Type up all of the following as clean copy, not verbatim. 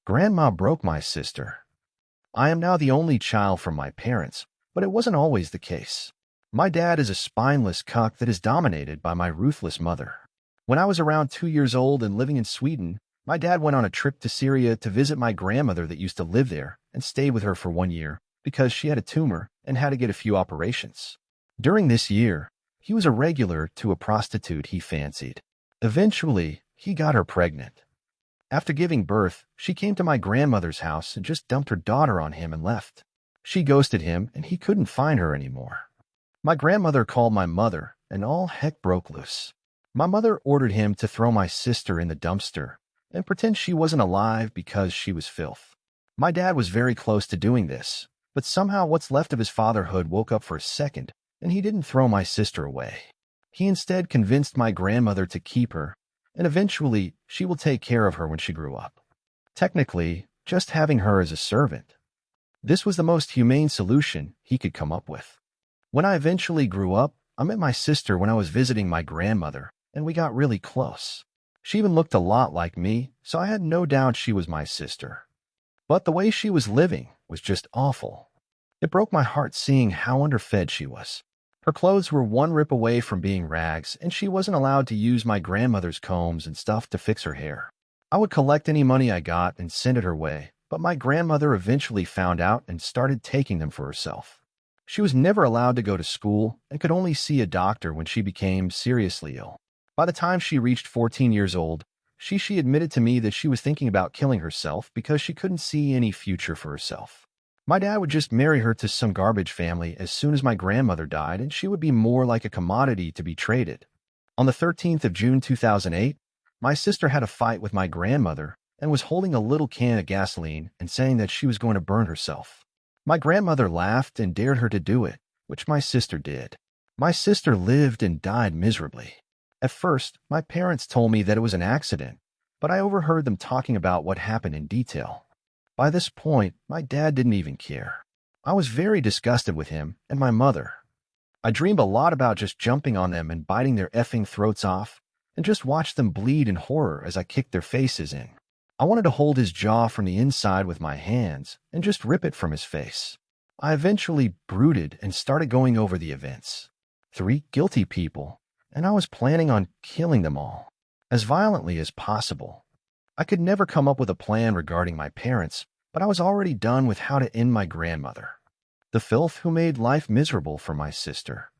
Grandma broke my sister. I am now the only child from my parents, but it wasn't always the case. My dad is a spineless cuck that is dominated by my ruthless mother. When I was around 2 years old and living in Sweden, my dad went on a trip to Syria to visit my grandmother that used to live there and stayed with her for 1 year because she had a tumor and had to get a few operations. During this year, he was a regular to a prostitute he fancied. Eventually, he got her pregnant. After giving birth, she came to my grandmother's house and just dumped her daughter on him and left. She ghosted him and he couldn't find her anymore. My grandmother called my mother and all heck broke loose. My mother ordered him to throw my sister in the dumpster and pretend she wasn't alive because she was filth. My dad was very close to doing this, but somehow what's left of his fatherhood woke up for a second and he didn't throw my sister away. He instead convinced my grandmother to keep her, and eventually she will take care of her when she grew up. Technically, just having her as a servant. This was the most humane solution he could come up with. When I eventually grew up, I met my sister when I was visiting my grandmother, and we got really close. She even looked a lot like me, so I had no doubt she was my sister. But the way she was living was just awful. It broke my heart seeing how underfed she was. Her clothes were one rip away from being rags, and she wasn't allowed to use my grandmother's combs and stuff to fix her hair. I would collect any money I got and send it her way, but my grandmother eventually found out and started taking them for herself. She was never allowed to go to school and could only see a doctor when she became seriously ill. By the time she reached 14 years old, she admitted to me that she was thinking about killing herself because she couldn't see any future for herself. My dad would just marry her to some garbage family as soon as my grandmother died, and she would be more like a commodity to be traded. On the 13th of June 2008, my sister had a fight with my grandmother and was holding a little can of gasoline and saying that she was going to burn herself. My grandmother laughed and dared her to do it, which my sister did. My sister lived and died miserably. At first, my parents told me that it was an accident, but I overheard them talking about what happened in detail. By this point, my dad didn't even care. I was very disgusted with him and my mother. I dreamed a lot about just jumping on them and biting their effing throats off, and just watch them bleed in horror as I kicked their faces in. I wanted to hold his jaw from the inside with my hands and just rip it from his face. I eventually brooded and started going over the events. 3 guilty people, and I was planning on killing them all, as violently as possible. I could never come up with a plan regarding my parents, but I was already done with how to end my grandmother, the filth who made life miserable for my sister.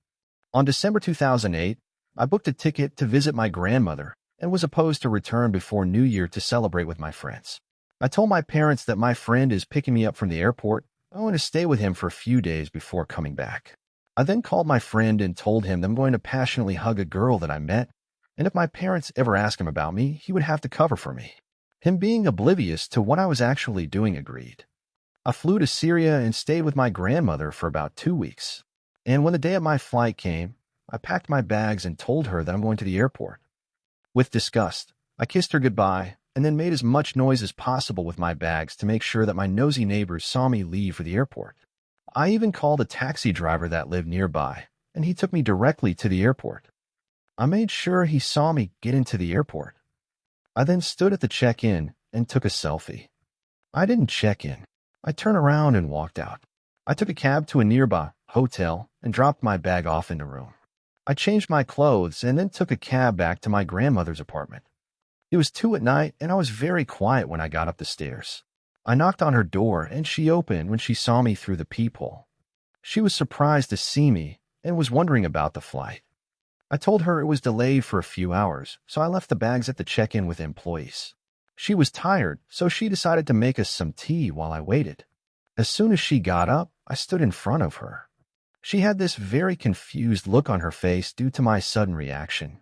On December 2008, I booked a ticket to visit my grandmother and was supposed to return before New Year to celebrate with my friends. I told my parents that my friend is picking me up from the airport. I want to stay with him for a few days before coming back. I then called my friend and told him that I'm going to passionately hug a girl that I met, and if my parents ever asked him about me, he would have to cover for me. Him being oblivious to what I was actually doing agreed. I flew to Syria and stayed with my grandmother for about 2 weeks. And when the day of my flight came, I packed my bags and told her that I'm going to the airport. With disgust, I kissed her goodbye and then made as much noise as possible with my bags to make sure that my nosy neighbors saw me leave for the airport. I even called a taxi driver that lived nearby, and he took me directly to the airport. I made sure he saw me get into the airport. I then stood at the check-in and took a selfie. I didn't check in. I turned around and walked out. I took a cab to a nearby hotel and dropped my bag off in the room. I changed my clothes and then took a cab back to my grandmother's apartment. It was 2 at night and I was very quiet when I got up the stairs. I knocked on her door and she opened when she saw me through the peephole. She was surprised to see me and was wondering about the flight. I told her it was delayed for a few hours, so I left the bags at the check-in with employees. She was tired, so she decided to make us some tea while I waited. As soon as she got up, I stood in front of her. She had this very confused look on her face due to my sudden reaction.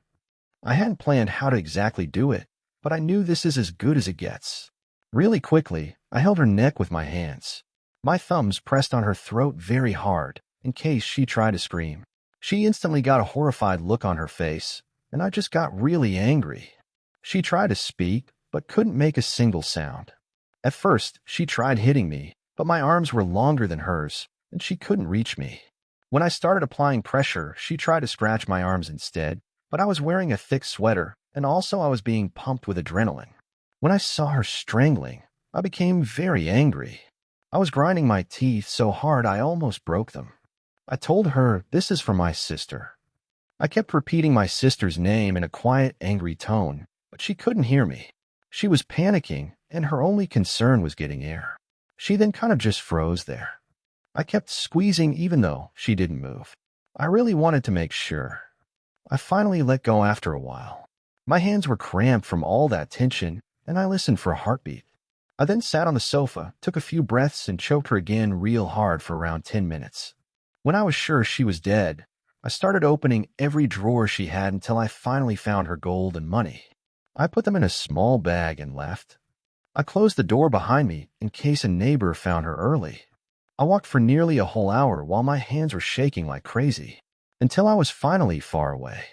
I hadn't planned how to exactly do it, but I knew this is as good as it gets. Really quickly, I held her neck with my hands. My thumbs pressed on her throat very hard, in case she tried to scream. She instantly got a horrified look on her face, and I just got really angry. She tried to speak, but couldn't make a single sound. At first, she tried hitting me, but my arms were longer than hers, and she couldn't reach me. When I started applying pressure, she tried to scratch my arms instead, but I was wearing a thick sweater, and also I was being pumped with adrenaline. When I saw her strangling, I became very angry. I was grinding my teeth so hard I almost broke them. I told her, "This is for my sister." I kept repeating my sister's name in a quiet, angry tone, but she couldn't hear me. She was panicking, and her only concern was getting air. She then kind of just froze there. I kept squeezing even though she didn't move. I really wanted to make sure. I finally let go after a while. My hands were cramped from all that tension, and I listened for a heartbeat. I then sat on the sofa, took a few breaths, and choked her again real hard for around 10 minutes. When I was sure she was dead, I started opening every drawer she had until I finally found her gold and money. I put them in a small bag and left. I closed the door behind me in case a neighbor found her early. I walked for nearly a whole hour while my hands were shaking like crazy, until I was finally far away.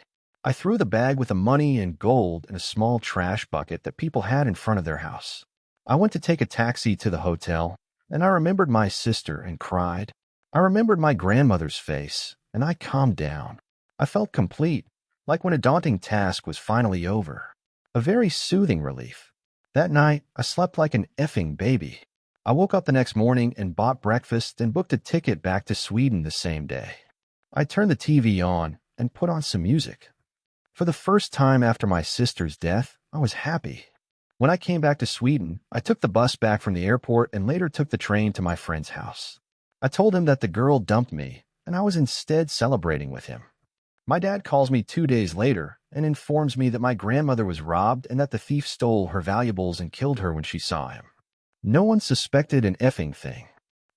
I threw the bag with the money and gold in a small trash bucket that people had in front of their house. I went to take a taxi to the hotel, and I remembered my sister and cried. I remembered my grandmother's face, and I calmed down. I felt complete, like when a daunting task was finally over. A very soothing relief. That night, I slept like an effing baby. I woke up the next morning and bought breakfast and booked a ticket back to Sweden the same day. I turned the TV on and put on some music. For the first time after my sister's death, I was happy. When I came back to Sweden, I took the bus back from the airport and later took the train to my friend's house. I told him that the girl dumped me, and I was instead celebrating with him. My dad calls me 2 days later and informs me that my grandmother was robbed and that the thief stole her valuables and killed her when she saw him. No one suspected an effing thing.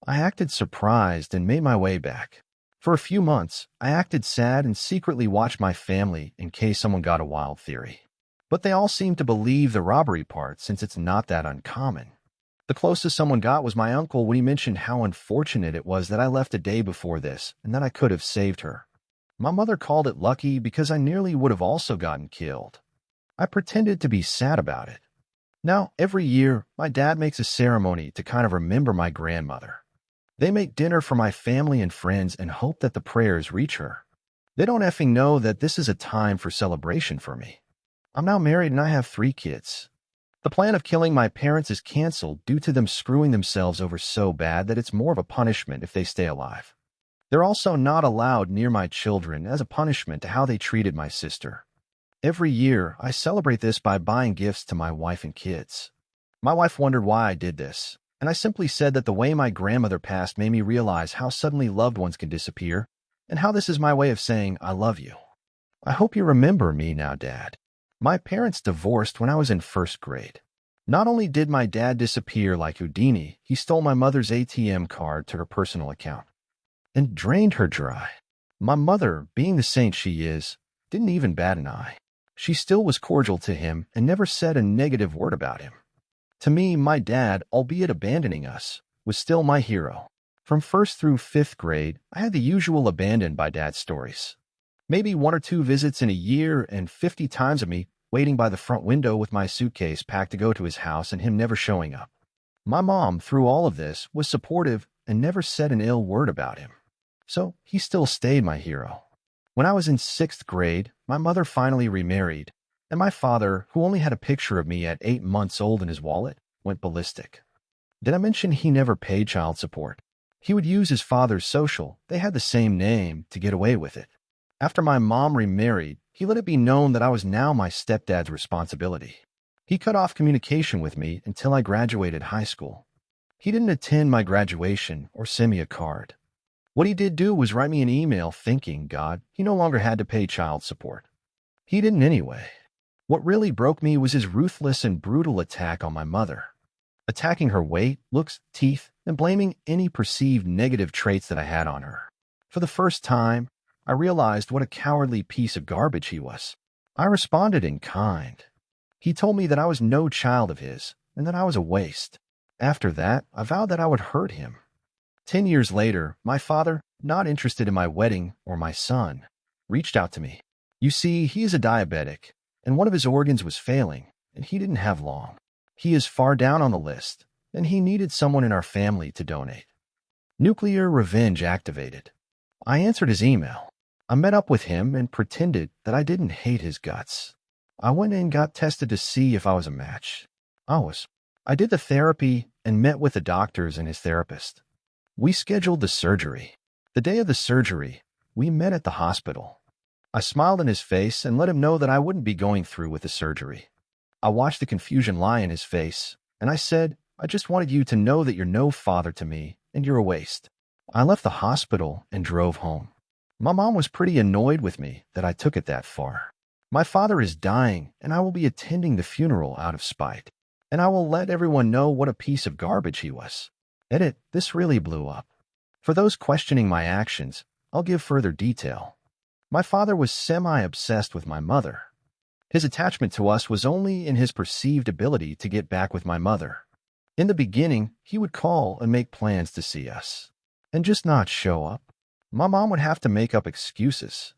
I acted surprised and made my way back. For a few months, I acted sad and secretly watched my family in case someone got a wild theory. But they all seemed to believe the robbery part since it's not that uncommon. The closest someone got was my uncle when he mentioned how unfortunate it was that I left a day before this and that I could have saved her. My mother called it lucky because I nearly would have also gotten killed. I pretended to be sad about it. Now, every year, my dad makes a ceremony to kind of remember my grandmother. They make dinner for my family and friends and hope that the prayers reach her. They don't effing know that this is a time for celebration for me. I'm now married and I have 3 kids. The plan of killing my parents is canceled due to them screwing themselves over so bad that it's more of a punishment if they stay alive. They're also not allowed near my children as a punishment to how they treated my sister. Every year, I celebrate this by buying gifts to my wife and kids. My wife wondered why I did this, and I simply said that the way my grandmother passed made me realize how suddenly loved ones can disappear, and how this is my way of saying, "I love you." I hope you remember me now, Dad. My parents divorced when I was in 1st grade. Not only did my dad disappear like Houdini, he stole my mother's ATM card to her personal account and drained her dry. My mother, being the saint she is, didn't even bat an eye. She still was cordial to him and never said a negative word about him. To me, my dad, albeit abandoning us, was still my hero. From 1st through 5th grade, I had the usual abandoned by dad stories. Maybe 1 or 2 visits in a year and 50 times of me waiting by the front window with my suitcase packed to go to his house and him never showing up. My mom, through all of this, was supportive and never said an ill word about him. So he still stayed my hero. When I was in 6th grade, my mother finally remarried, and my father, who only had a picture of me at 8 months old in his wallet, went ballistic. Did I mention he never paid child support? He would use his father's social, they had the same name, to get away with it. After my mom remarried, he let it be known that I was now my stepdad's responsibility. He cut off communication with me until I graduated high school. He didn't attend my graduation or send me a card. What he did do was write me an email thanking God he no longer had to pay child support. He didn't anyway. What really broke me was his ruthless and brutal attack on my mother, attacking her weight, looks, teeth, and blaming any perceived negative traits that I had on her. For the first time, I realized what a cowardly piece of garbage he was. I responded in kind. He told me that I was no child of his and that I was a waste. After that, I vowed that I would hurt him. 10 years later, my father, not interested in my wedding or my son, reached out to me. You see, he is a diabetic, and one of his organs was failing, and he didn't have long. He is far down on the list, and he needed someone in our family to donate. Nuclear revenge activated. I answered his email. I met up with him and pretended that I didn't hate his guts. I went and got tested to see if I was a match. I was. I did the therapy and met with the doctors and his therapist. We scheduled the surgery. The day of the surgery, we met at the hospital. I smiled in his face and let him know that I wouldn't be going through with the surgery. I watched the confusion lie in his face, and I said, I just wanted you to know that you're no father to me, and you're a waste. I left the hospital and drove home. My mom was pretty annoyed with me that I took it that far. My father is dying, and I will be attending the funeral out of spite. And I will let everyone know what a piece of garbage he was. Edit, this really blew up. For those questioning my actions, I'll give further detail. My father was semi-obsessed with my mother. His attachment to us was only in his perceived ability to get back with my mother. In the beginning, he would call and make plans to see us, and just not show up. My mom would have to make up excuses.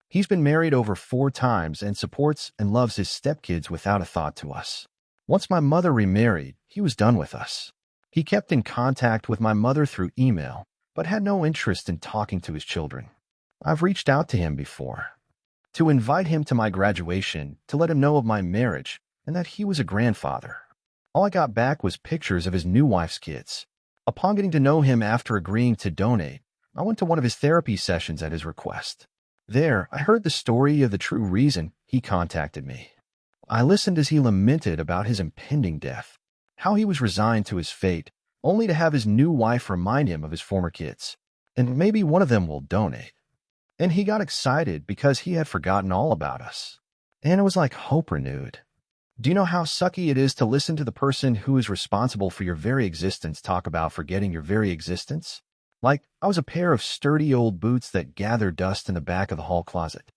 He's been married over 4 times and supports and loves his stepkids without a thought to us. Once my mother remarried, he was done with us. He kept in contact with my mother through email, but had no interest in talking to his children. I've reached out to him before, to invite him to my graduation, to let him know of my marriage, and that he was a grandfather. All I got back was pictures of his new wife's kids. Upon getting to know him after agreeing to donate, I went to one of his therapy sessions at his request. There, I heard the story of the true reason he contacted me. I listened as he lamented about his impending death, how he was resigned to his fate, only to have his new wife remind him of his former kids, and maybe one of them will donate. And he got excited because he had forgotten all about us. And it was like hope renewed. Do you know how sucky it is to listen to the person who is responsible for your very existence talk about forgetting your very existence? Like, I was a pair of sturdy old boots that gathered dust in the back of the hall closet.